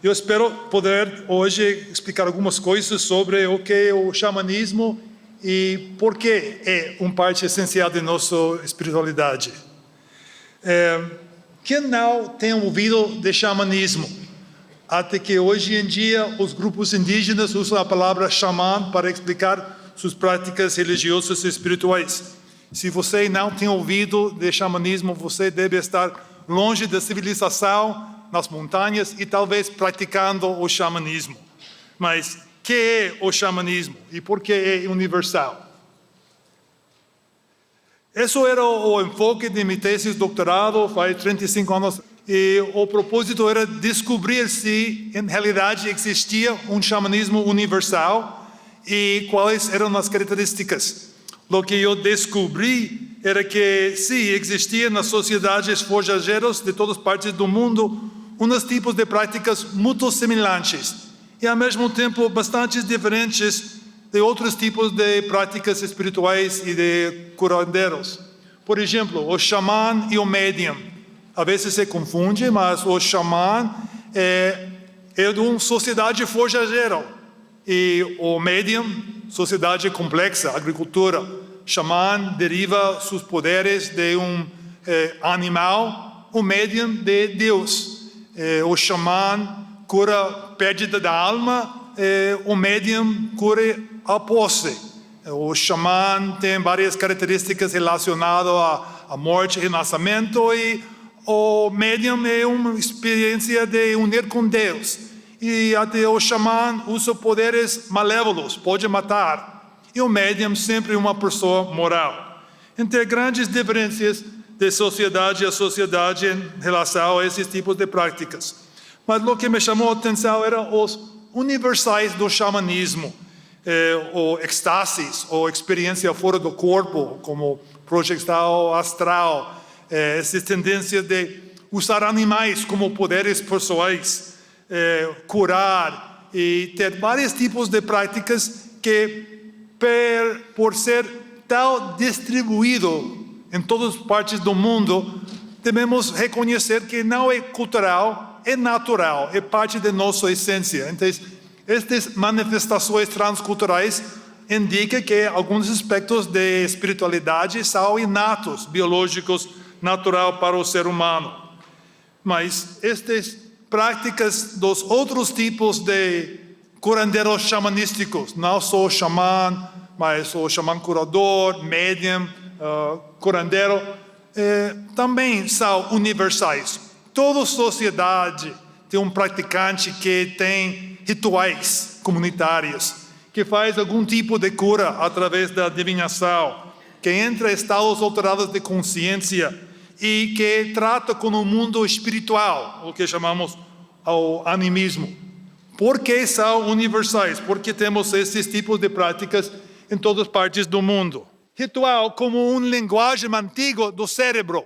Eu espero poder hoje explicar algumas coisas sobre o que é o xamanismo e por que é uma parte essencial de nossa espiritualidade. Quem não tem ouvido de xamanismo? Até que hoje em dia os grupos indígenas usam a palavra xamã para explicar suas práticas religiosas e espirituais. Se você não tem ouvido de xamanismo, você deve estar longe da civilização, nas montanhas e talvez praticando o xamanismo. Mas o que é o xamanismo e por que é universal? Esse era o enfoque de minha tese de doutorado faz 35 anos. E o propósito era descobrir se, em realidade, existia um xamanismo universal e quais eram as características. O que eu descobri era que, sim, existia nas sociedades forjageiras de todas partes do mundo uns tipos de práticas muito semelhantes e, ao mesmo tempo, bastante diferentes de outros tipos de práticas espirituais e de curandeiros. Por exemplo, o xamã e o médium. Às vezes se confunde, mas o xamã é de uma sociedade forjageira e o médium, sociedade complexa, agricultura. Xamã deriva seus poderes de um animal, o médium de Deus. O xamã cura perda da alma, o médium cura a posse. O xamã tem várias características relacionadas à morte e renascimento e o médium é uma experiência de unir com Deus. E até o xamã usa poderes malévolos, pode matar. E o médium sempre é uma pessoa moral. Entre grandes diferenças de sociedade a sociedade em relação a esses tipos de práticas. Mas o que me chamou a atenção eram os universais do xamanismo. O êxtase, ou experiência fora do corpo, como projeção astral, essa tendência de usar animais como poderes pessoais, curar e ter vários tipos de práticas que, por ser tão distribuído em todas as partes do mundo, devemos reconhecer que não é cultural, é natural, é parte de nossa essência. Então, estas manifestações transculturais indicam que alguns aspectos de espiritualidade são inatos, biológicos, natural para o ser humano. Mas estas práticas dos outros tipos de curandeiros xamanísticos, não só o xamã, mas o xamã curador, médium, curandeiro, também são universais. Toda sociedade tem um praticante que tem rituais comunitários, que faz algum tipo de cura através da adivinhação, que entra em estados alterados de consciência e que trata com o mundo espiritual, o que chamamos o animismo. Por que são universais? Porque temos esses tipos de práticas em todas as partes do mundo. Ritual como uma linguagem antiga do cérebro.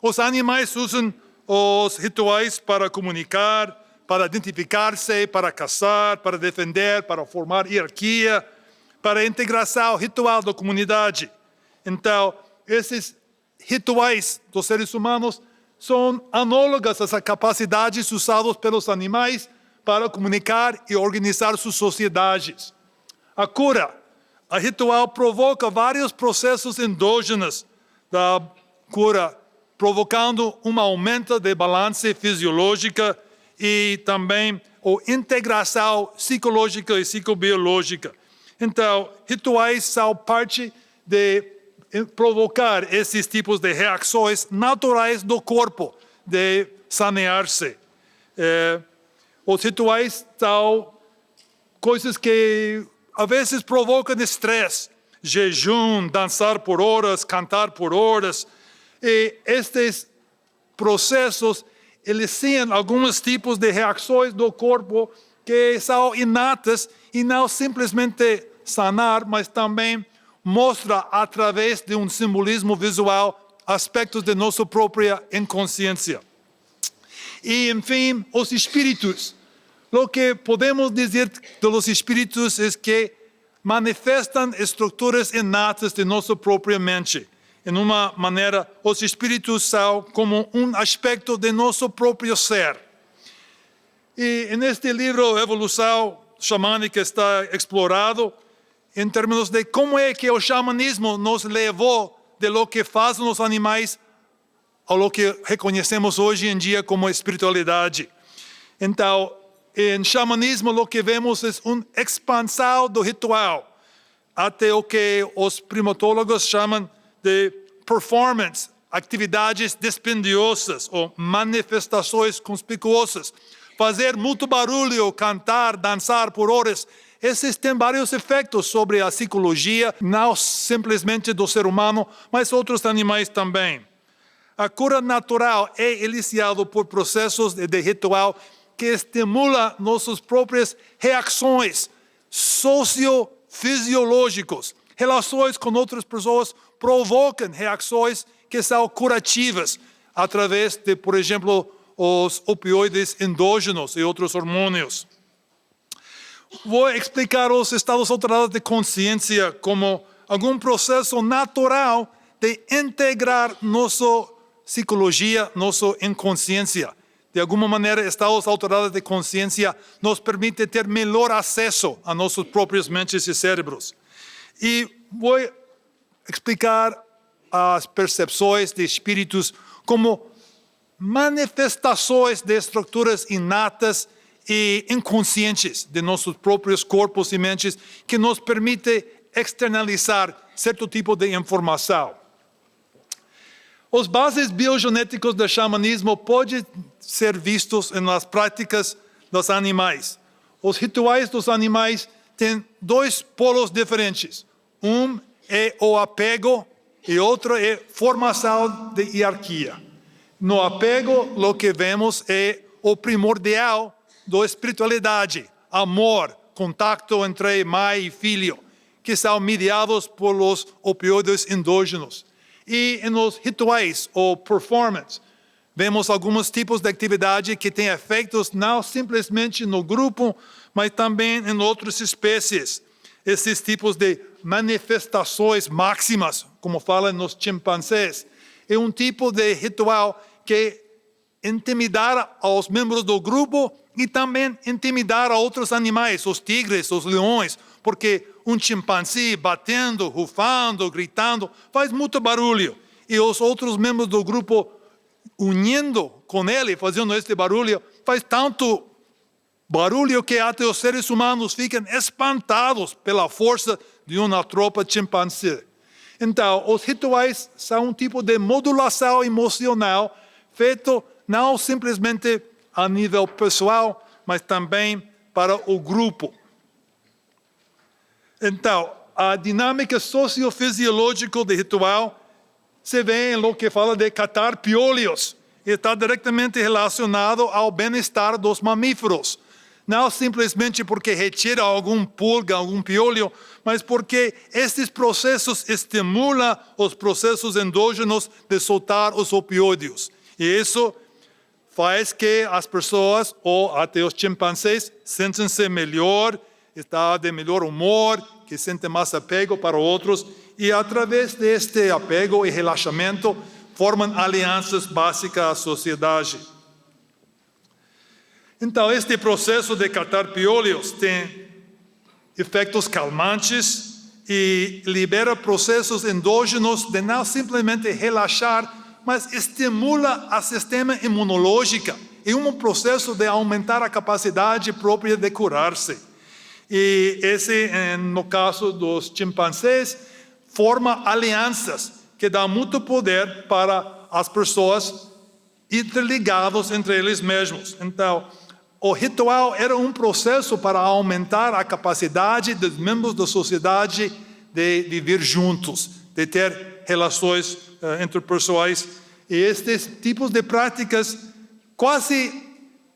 Os animais usam os rituais para comunicar, para identificar-se, para caçar, para defender, para formar hierarquia, para a integração ritual da comunidade. Então, esses rituais dos seres humanos são análogos às capacidades usadas pelos animais para comunicar e organizar suas sociedades. A cura. A ritual provoca vários processos endógenos da cura, provocando um aumento de balance fisiológica e também a integração psicológica e psicobiológica. Então, rituais são parte de provocar esses tipos de reações naturais do corpo, de sanear-se. Os rituais são coisas que às vezes provocam estresse, jejum, dançar por horas, cantar por horas. E estes processos eliciam alguns tipos de reações do corpo que são inatas e não simplesmente sanar, mas também mostra através de um simbolismo visual aspectos de nossa própria inconsciência. E, enfim, os espíritos. O que podemos dizer dos espíritos é que manifestam estruturas inatas de nossa própria mente. Em uma maneira, os espíritos são como um aspecto de nosso próprio ser. E neste livro, Evolução Xamânica está explorado em termos de como é que o xamanismo nos levou de lo que fazem os animais a lo que reconhecemos hoje em dia como espiritualidade. Então, em xamanismo, o que vemos é expansão do ritual, até o que os primatólogos chamam de performance, atividades dispendiosas ou manifestações conspicuosas. Fazer muito barulho, cantar, dançar por horas, esses têm vários efeitos sobre a psicologia, não simplesmente do ser humano, mas outros animais também. A cura natural é iniciada por processos de ritual que estimulam nossas próprias reações sociofisiológicas. Relações com outras pessoas provocam reações que são curativas através de, por exemplo, os opioides endógenos e outros hormônios. Vou explicar os estados alterados de consciência como algum processo natural de integrar nossa psicologia, nossa inconsciência. De alguma maneira, estados alterados de consciência nos permitem ter melhor acesso a nossas próprias mentes e cérebros. E vou explicar as percepções de espíritos como manifestações de estruturas inatas e inconscientes de nossos próprios corpos e mentes que nos permite externalizar certo tipo de informação. Os bases biogenéticos do xamanismo podem ser vistos nas práticas dos animais. Os rituais dos animais têm dois polos diferentes. Um é o apego e outro é formação de hierarquia. No apego, o que vemos é o primordial da espiritualidade, amor, contato entre mãe e filho, que são mediados por os opioides endógenos. E nos rituais ou performance, vemos alguns tipos de atividade que têm efeitos não simplesmente no grupo, mas também em outras espécies. Esses tipos de manifestações máximas, como falam nos chimpanzés, é um tipo de ritual que intimidar aos membros do grupo e também intimidar a outros animais, os tigres, os leões, porque um chimpanzé batendo, rufando, gritando, faz muito barulho. E os outros membros do grupo, unindo com ele, fazendo este barulho, faz tanto barulho que até os seres humanos ficam espantados pela força de uma tropa chimpanzé. Então, os rituais são um tipo de modulação emocional feito não simplesmente a nível pessoal, mas também para o grupo. Então, a dinâmica sociofisiológica do ritual se vê em lo que fala de catar piolhos. Está diretamente relacionado ao bem-estar dos mamíferos. Não simplesmente porque retira algum pulga, algum piolho, mas porque estes processos estimulam os processos endógenos de soltar os opioides. E isso faz que as pessoas, ou até os chimpanzés, sentem-se melhor, estão de melhor humor, que sentem mais apego para outros, e através deste apego e relaxamento, formam alianças básicas à sociedade. Então, este processo de catar piolhos tem efeitos calmantes e libera processos endógenos de não simplesmente relaxar, mas estimula o sistema imunológico. É um processo de aumentar a capacidade própria de curar-se. E esse, no caso dos chimpanzés, forma alianças que dão muito poder para as pessoas interligadas entre eles mesmos. Então, o ritual era um processo para aumentar a capacidade dos membros da sociedade de viver juntos, de ter relações interpessoais. E estes tipos de práticas quase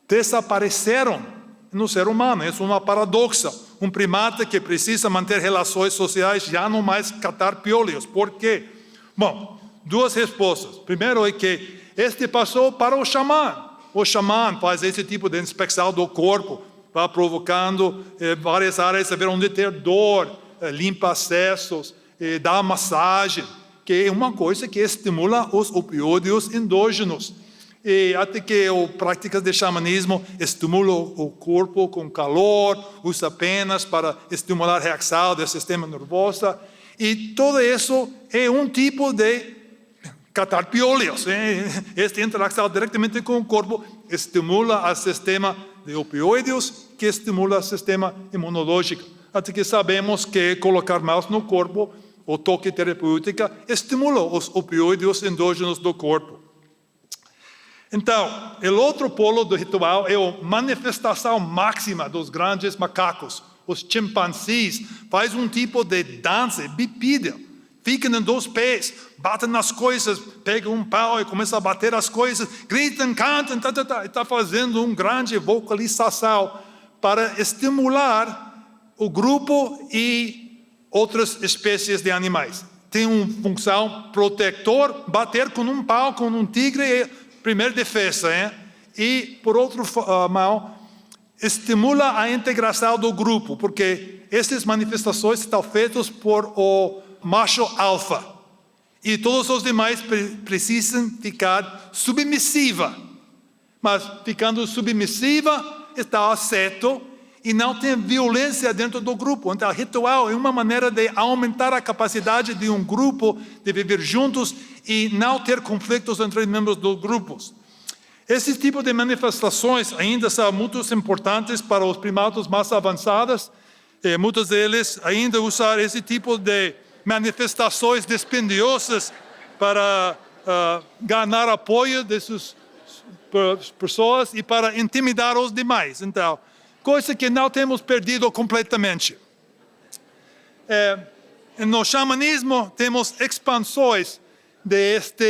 desapareceram no ser humano. É uma paradoxa. Um primata que precisa manter relações sociais já não mais catar piolhos. Por quê? Bom, duas respostas. Primeiro é que este passou para o xamã. O xamã faz esse tipo de inspeção do corpo, vai provocando várias áreas, saber onde ter dor, limpa acessos, dá massagem, que é uma coisa que estimula os opioides endógenos. E até que práticas de xamanismo estimulam o corpo com calor, usa penas para estimular a reação do sistema nervoso. E tudo isso é um tipo de catar piolhos. Esta interação diretamente com o corpo estimula o sistema de opioides, que estimula o sistema imunológico. Até que sabemos que colocar mãos no corpo, o toque terapêutico, estimula os opioides endógenos do corpo. Então, o outro polo do ritual é a manifestação máxima dos grandes macacos. Os chimpanzés fazem um tipo de dança bipídea. Ficam em 2 pés, batem nas coisas, pegam um pau e começam a bater as coisas, gritam, cantam, está fazendo uma grande vocalização para estimular o grupo e outras espécies de animais. Tem uma função protetor, bater com um pau, com um tigre, é primeira defesa. E, por outro mão, estimula a integração do grupo, porque essas manifestações estão feitas por o macho alfa. E todos os demais precisam ficar submissiva. Mas ficando submissiva, está certo e não tem violência dentro do grupo. Então, o ritual é uma maneira de aumentar a capacidade de um grupo de viver juntos e não ter conflitos entre membros dos grupos. Esse tipo de manifestações ainda são muito importantes para os primatas mais avançados. Muitos deles ainda usam esse tipo de manifestações dispendiosas para ganhar apoio dessas pessoas e para intimidar os demais. Então, coisa que não temos perdido completamente. No xamanismo, temos expansões desta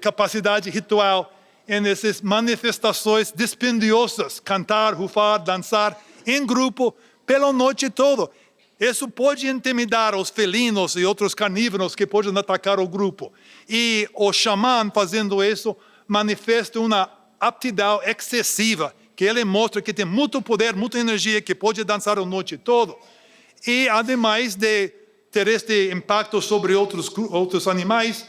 capacidade ritual em essas manifestações dispendiosas, cantar, rufar, dançar em grupo pela noite toda. Isso pode intimidar os felinos e outros carnívoros que podem atacar o grupo. E o xamã, fazendo isso, manifesta uma aptidão excessiva, que ele mostra que tem muito poder, muita energia, que pode dançar a noite toda. E, ademais de ter este impacto sobre outros animais,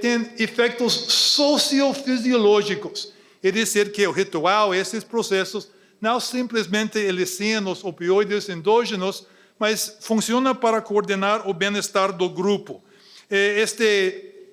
tem efeitos sociofisiológicos. É dizer que o ritual, esses processos, não simplesmente eliciam os opioides endógenos, mas funciona para coordenar o bem-estar do grupo. Esta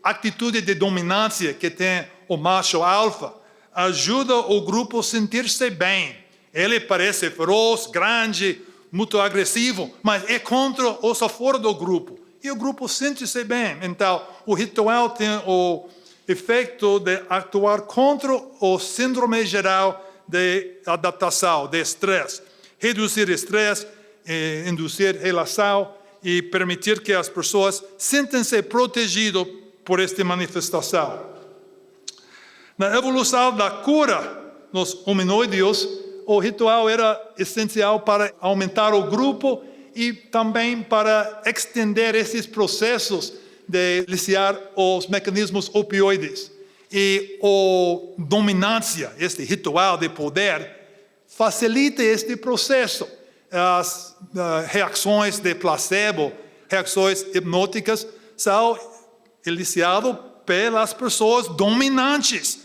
atitude de dominância que tem o macho alfa ajuda o grupo a sentir-se bem. Ele parece feroz, grande, muito agressivo, mas é contra os fora do grupo. E o grupo sente-se bem. Então, o ritual tem o efeito de atuar contra o síndrome geral de adaptação, de estresse. Reduzir estresse, induzir relação e permitir que as pessoas sintam-se protegidas por esta manifestação. Na evolução da cura nos hominóides, o ritual era essencial para aumentar o grupo e também para extender esses processos de eliciar os mecanismos opioides. E a dominância, este ritual de poder, facilita este processo. As reações de placebo, reações hipnóticas, são eliciadas pelas pessoas dominantes.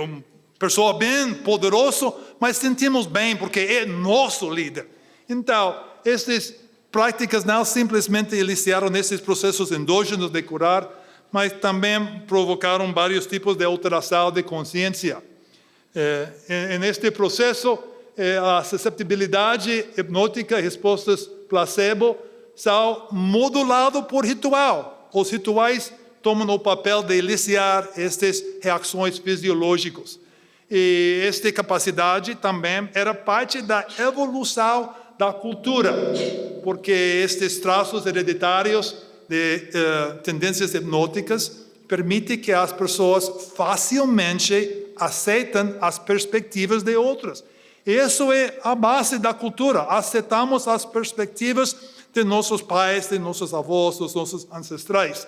Uma pessoa bem poderosa, mas sentimos bem porque é nosso líder. Então, essas práticas não simplesmente eliciaram esses processos endógenos de curar, mas também provocaram vários tipos de alteração de consciência. Neste processo, a susceptibilidade hipnótica e respostas placebo são moduladas por ritual. Os rituais tomam o papel de eliciar estas reações fisiológicas. E esta capacidade também era parte da evolução da cultura, porque estes traços hereditários de tendências hipnóticas permitem que as pessoas facilmente aceitem as perspectivas de outras. Isso é a base da cultura. Aceitamos as perspectivas de nossos pais, de nossos avós, dos nossos ancestrais.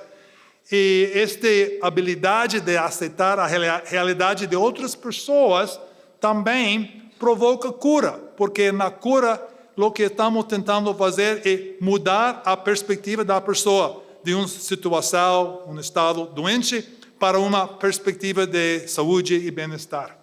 E esta habilidade de aceitar a realidade de outras pessoas também provoca cura, porque na cura o que estamos tentando fazer é mudar a perspectiva da pessoa de uma situação, um estado doente, para uma perspectiva de saúde e bem-estar.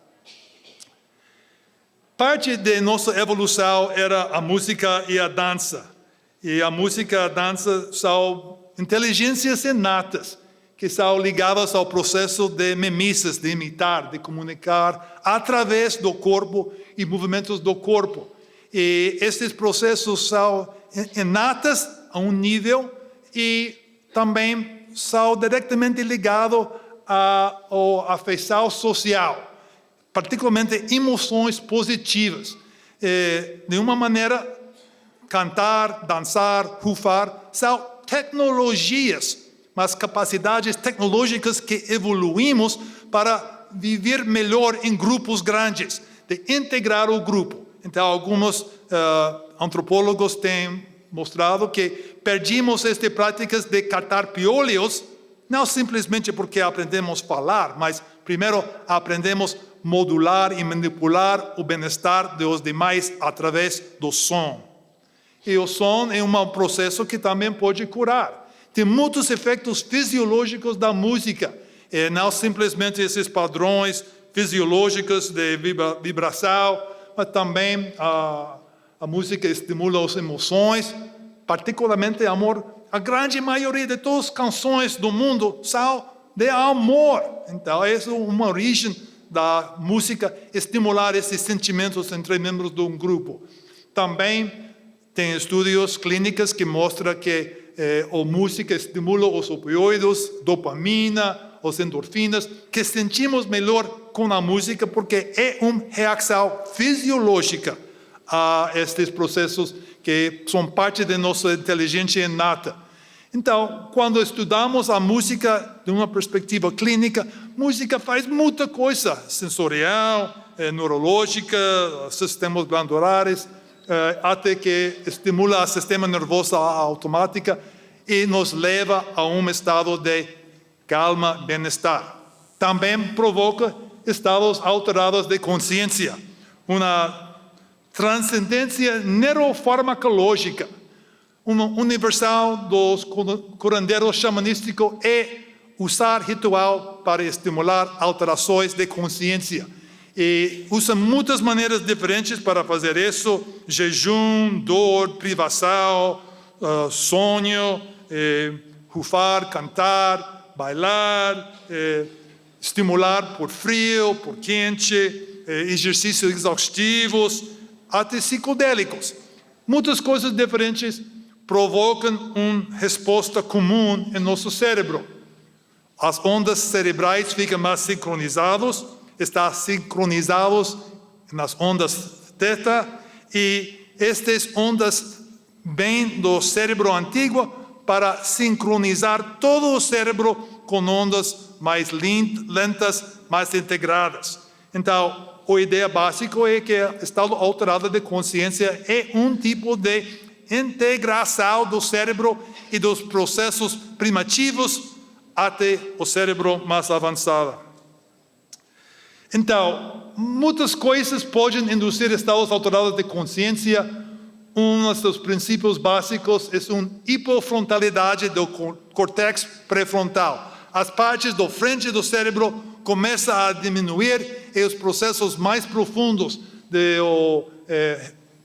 Parte de nossa evolução era a música e a dança. E a música e a dança são inteligências inatas, que são ligadas ao processo de mimesis, de imitar, de comunicar, através do corpo e movimentos do corpo. E esses processos são inatos a um nível e também são diretamente ligados à afeição social, particularmente emoções positivas. De uma maneira, cantar, dançar, rufar, são tecnologias, mas capacidades tecnológicas que evoluímos para viver melhor em grupos grandes, de integrar o grupo. Então, alguns antropólogos têm mostrado que perdemos estas práticas de catar piolhos, não simplesmente porque aprendemos a falar, mas primeiro aprendemos a modular e manipular o bem-estar dos demais através do som. E o som é um processo que também pode curar. Tem muitos efeitos fisiológicos da música, não simplesmente esses padrões fisiológicos de vibração, mas também a música estimula as emoções, particularmente amor. A grande maioria de todas as canções do mundo são de amor. Então, essa é uma origem da música, estimular esses sentimentos entre membros de um grupo. Também tem estudos clínicos que mostram que a música estimula os opioides, dopamina, as endorfinas, que sentimos melhor com a música porque é uma reação fisiológica a estes processos que são parte da nossa inteligência inata. Então, quando estudamos a música de uma perspectiva clínica, música faz muita coisa, sensorial, neurológica, sistemas glandulares, até que estimula o sistema nervoso automático e nos leva a um estado de calma, bem-estar. Também provoca estados alterados de consciência, uma transcendência neurofarmacológica. Uma universal dos curandeiros xamanísticos é usar ritual para estimular alterações de consciência. E usa muitas maneiras diferentes para fazer isso: jejum, dor, privação, sonho, rufar, cantar, bailar, estimular por frio, por quente, exercícios exaustivos, até psicodélicos. Muitas coisas diferentes provocam uma resposta comum em nosso cérebro. As ondas cerebrais ficam mais sincronizadas, estão sincronizados nas ondas θ, e estas ondas vêm do cérebro antigo para sincronizar todo o cérebro com ondas mais lentas, mais integradas. Então, a ideia básica é que o estado alterado de consciência é um tipo de integração do cérebro e dos processos primitivos até o cérebro mais avançado. Então, muitas coisas podem induzir estados alterados de consciência. Um dos princípios básicos é uma hipofrontalidade do córtex pré-frontal. As partes da frente do cérebro começam a diminuir e os processos mais profundos do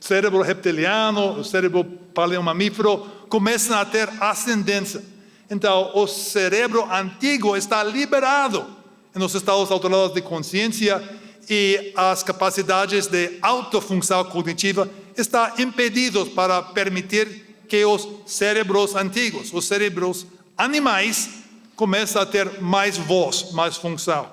cérebro reptiliano, o cérebro paleomamífero, começam a ter ascendência. Então, o cérebro antigo está liberado nos estados alterados de consciência e as capacidades de autofunção cognitiva estão impedidas para permitir que os cérebros antigos, os cérebros animais, comecem a ter mais voz, mais função.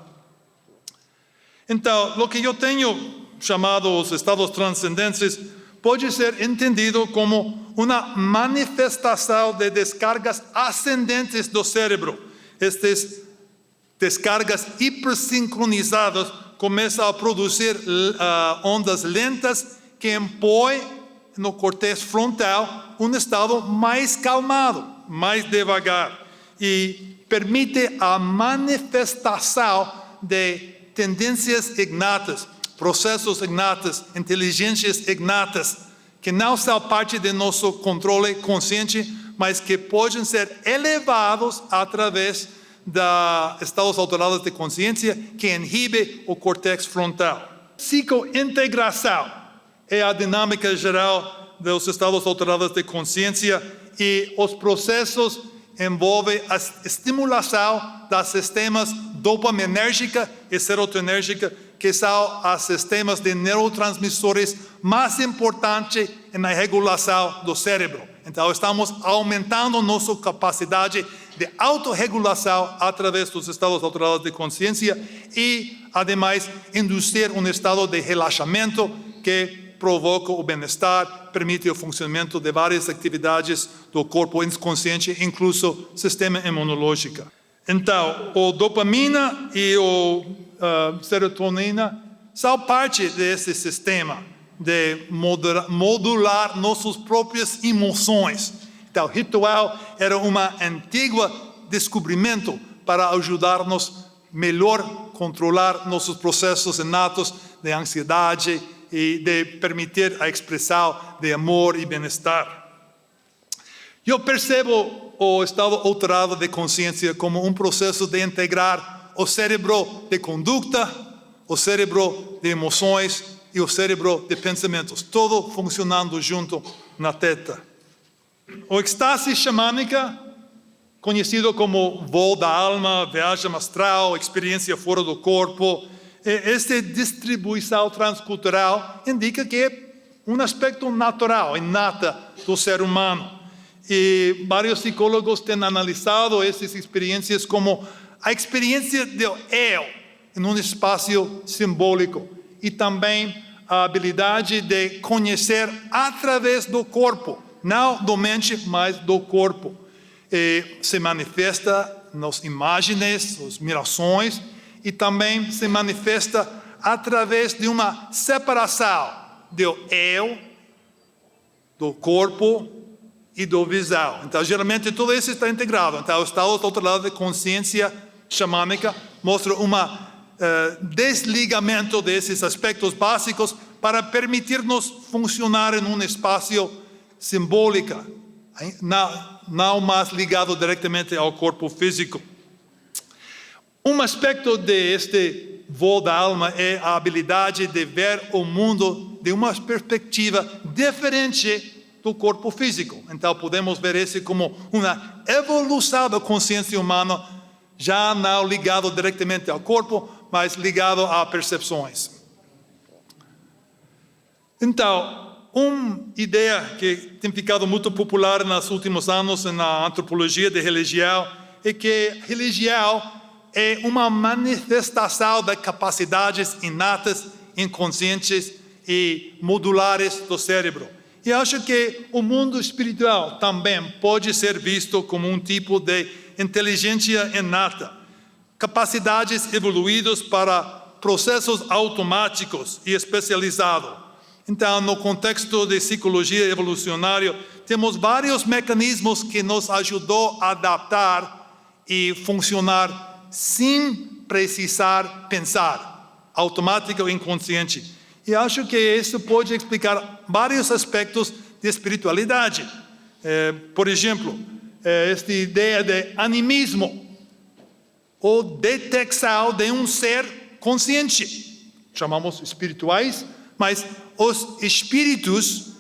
Então, o que eu tenho chamado os estados transcendentes pode ser entendido como uma manifestação de descargas ascendentes do cérebro. Estas descargas hipersincronizadas começam a produzir ondas lentas que impõem no córtex frontal um estado mais calmado, mais devagar, e permite a manifestação de tendências ignatas, processos ignatos, inteligências ignatas, que não são parte de nosso controle consciente, mas que podem ser elevados através de estados alterados de consciência que inhibe o córtex frontal. Psicointegração é a dinâmica geral dos estados alterados de consciência e os processos envolvem a estimulação dos sistemas dopaminérgica e serotonérgica, que são os sistemas de neurotransmissores mais importantes na regulação do cérebro. Então, estamos aumentando nossa capacidade de autorregulação através dos estados alterados de consciência e, ademais, induzir um estado de relaxamento que provoca o bem-estar, permite o funcionamento de várias atividades do corpo inconsciente, incluso sistema imunológico. Então, o dopamina e a serotonina são parte desse sistema de modular nossas próprias emoções. Então, o ritual era um antigo descobrimento para ajudar-nos melhor controlar nossos processos inatos de ansiedade e de permitir a expressão de amor e bem-estar. Eu percebo o estado alterado de consciência como um processo de integrar o cérebro de conduta, o cérebro de emoções e o cérebro de pensamentos, todo funcionando junto na teta. O êxtase xamânica, conhecido como voo da alma, viagem astral, experiência fora do corpo, esta distribuição transcultural indica que é um aspecto natural, inata do ser humano. E vários psicólogos têm analisado essas experiências como a experiência do eu em um espaço simbólico e também a habilidade de conhecer através do corpo, não da mente, mas do corpo. Se manifesta nas imagens, nas mirações, e também se manifesta através de uma separação do eu, do corpo e do visão. Então, geralmente, tudo isso está integrado. Então, o estado alternado de consciência xamânica mostra desligamento desses aspectos básicos para permitir-nos funcionar em um espaço simbólico, não mais ligado diretamente ao corpo físico. Um aspecto deste voo da alma é a habilidade de ver o mundo de uma perspectiva diferente do corpo físico. Então, podemos ver isso como uma evolução da consciência humana, já não ligado diretamente ao corpo, mas ligado a percepções. Então, uma ideia que tem ficado muito popular nos últimos anos na antropologia de religião é que religião é uma manifestação das capacidades inatas, inconscientes e modulares do cérebro. E acho que o mundo espiritual também pode ser visto como um tipo de inteligência inata, capacidades evoluídas para processos automáticos e especializados. Então, no contexto de psicologia evolucionária, temos vários mecanismos que nos ajudam a adaptar e funcionar sem precisar pensar, automático e inconsciente. E acho que isso pode explicar vários aspectos de espiritualidade. Por exemplo, esta ideia de animismo, ou detecção de um ser consciente. Chamamos espirituais, mas os espíritos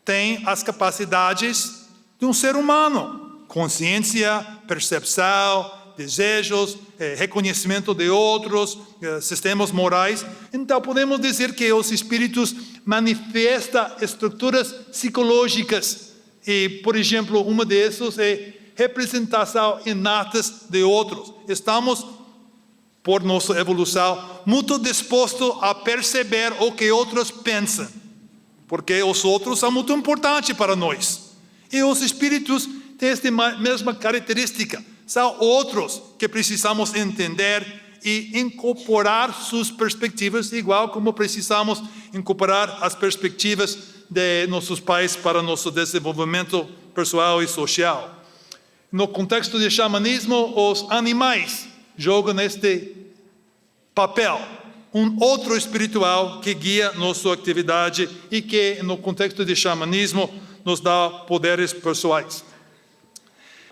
têm as capacidades de um ser humano. Consciência, percepção, desejos, reconhecimento de outros, sistemas morais. Então, podemos dizer que os espíritos manifestam estruturas psicológicas. E, por exemplo, uma dessas é representação inatas de outros. Estamos, por nossa evolução, muito dispostos a perceber o que outros pensam, porque os outros são muito importantes para nós. E os espíritos têm esta mesma característica. São outros que precisamos entender e incorporar suas perspectivas, igual como precisamos incorporar as perspectivas de nossos pais para nosso desenvolvimento pessoal e social. No contexto de xamanismo, os animais jogam este papel, um outro espiritual que guia nossa atividade e que, no contexto de xamanismo, nos dá poderes pessoais.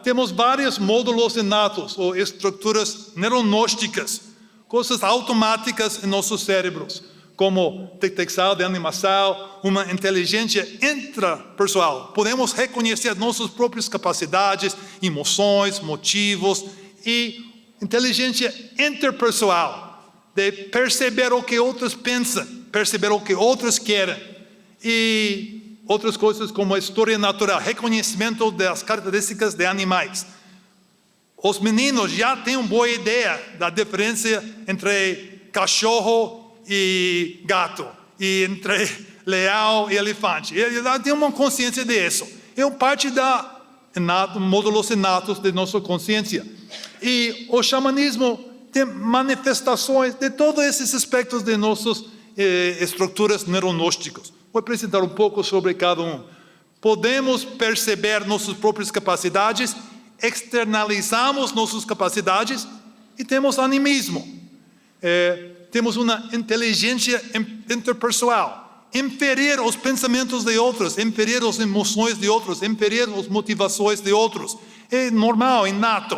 temos vários módulos inatos ou estruturas neuronósticas, coisas automáticas em nossos cérebros, como detecção de animação, uma inteligência intrapessoal. Podemos reconhecer nossas próprias capacidades, emoções, motivos e inteligência interpessoal, de perceber o que outros pensam, perceber o que outros querem e outras coisas como a história natural, reconhecimento das características de animais. Os meninos já têm uma boa ideia da diferença entre cachorro e gato, e entre leão e elefante. Eles já têm uma consciência disso. É parte da módulos inatos de nossa consciência. E o xamanismo tem manifestações de todos esses aspectos de nossas estruturas neuronósticas. Vou apresentar um pouco sobre cada um. Podemos perceber nossas próprias capacidades, externalizamos nossas capacidades e temos animismo. Temos uma inteligência interpessoal. Inferir os pensamentos de outros, inferir as emoções de outros, inferir as motivações de outros. É normal, inato.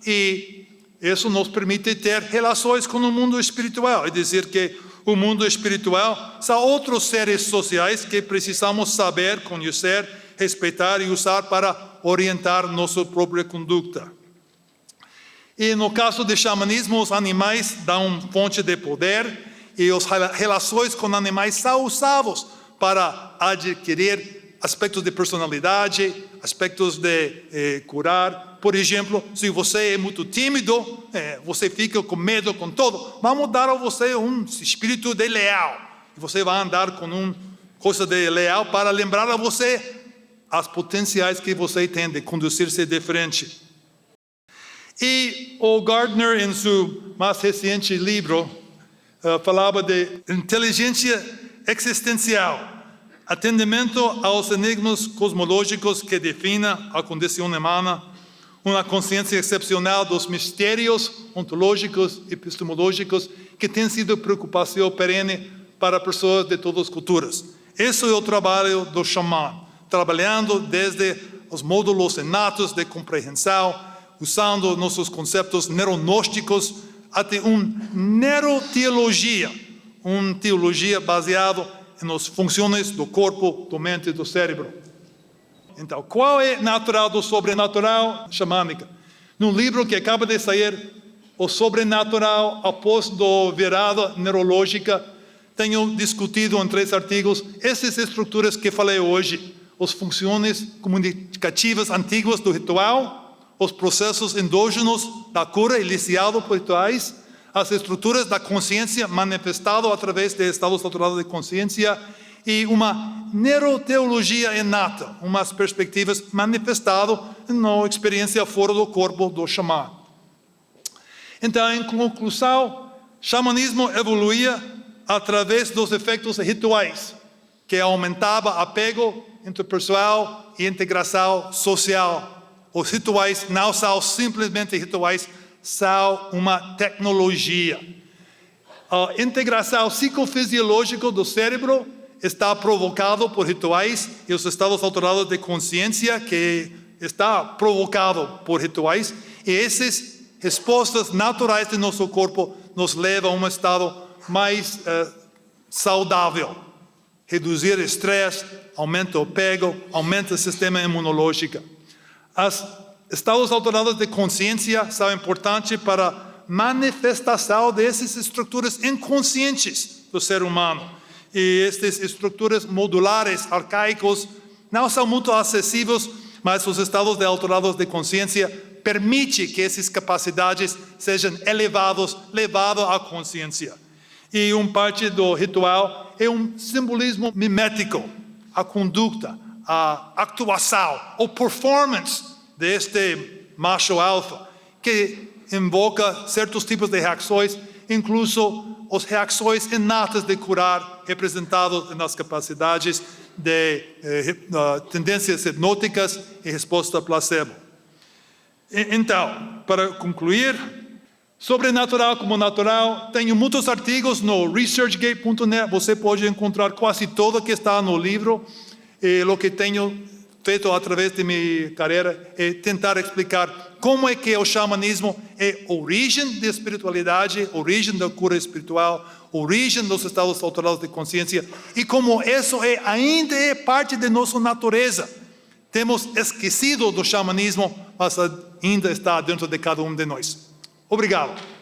E isso nos permite ter relações com o mundo espiritual. É dizer que o mundo espiritual são outros seres sociais que precisamos saber, conhecer, respeitar e usar para orientar nossa própria conduta. E no caso do xamanismo, os animais dão fonte de poder e as relações com animais são usados para adquirir aspectos de personalidade, aspectos de curar. Por exemplo, se você é muito tímido, você fica com medo com todo, vamos dar a você um espírito de leal. Você vai andar com uma coisa de leal para lembrar a você as potenciais que você tem de conduzir-se de frente. E o Gardner, em seu mais recente livro, falava de inteligência existencial, atendimento aos enigmas cosmológicos que definem a condição humana, uma consciência excepcional dos mistérios ontológicos e epistemológicos que tem sido preocupação perene para pessoas de todas as culturas. Esse é o trabalho do xamã, trabalhando desde os módulos inatos de compreensão, usando nossos conceitos neuronósticos, até uma neuroteologia, uma teologia baseada nas funções do corpo, da mente e do cérebro. Então, qual é natural do sobrenatural xamânica? No livro que acaba de sair, O Sobrenatural após a virada neurológica, tenho discutido em 3 artigos essas estruturas que falei hoje, as funções comunicativas antigas do ritual, os processos endógenos da cura iniciados por rituais, as estruturas da consciência manifestadas através de estados alterados de consciência e uma neuroteologia inata, umas perspectivas manifestadas na experiência fora do corpo do xamã. Então, em conclusão, o xamanismo evoluía através dos efeitos rituais, que aumentava apego interpessoal e integração social. Os rituais não são simplesmente rituais, são uma tecnologia. A integração psicofisiológica do cérebro está provocado por rituais e os estados alterados de consciência que está provocado por rituais. E essas respostas naturais de nosso corpo nos levam a um estado mais saudável. Reduzir estresse, aumenta o apego, aumenta o sistema imunológico. Os estados alterados de consciência são importantes para a manifestação dessas estruturas inconscientes do ser humano. E estas estruturas modulares, arcaicos, não são muito acessíveis, mas os estados alterados de consciência permitem que essas capacidades sejam levadas à consciência. E parte do ritual é um simbolismo mimético, a conduta, a atuação, o performance deste macho alfa, que invoca certos tipos de reações, incluso as reações inatas de curar, representadas nas capacidades de tendências hipnóticas e resposta placebo. Então, para concluir, sobrenatural como natural, tenho muitos artigos no researchgate.net, você pode encontrar quase tudo que está no livro. O que tenho feito através de minha carreira é tentar explicar como é que o xamanismo é origem da espiritualidade, origem da cura espiritual, origem dos estados alterados de consciência e como isso ainda é parte de nossa natureza. Temos esquecido do xamanismo, mas ainda está dentro de cada um de nós. Obrigado.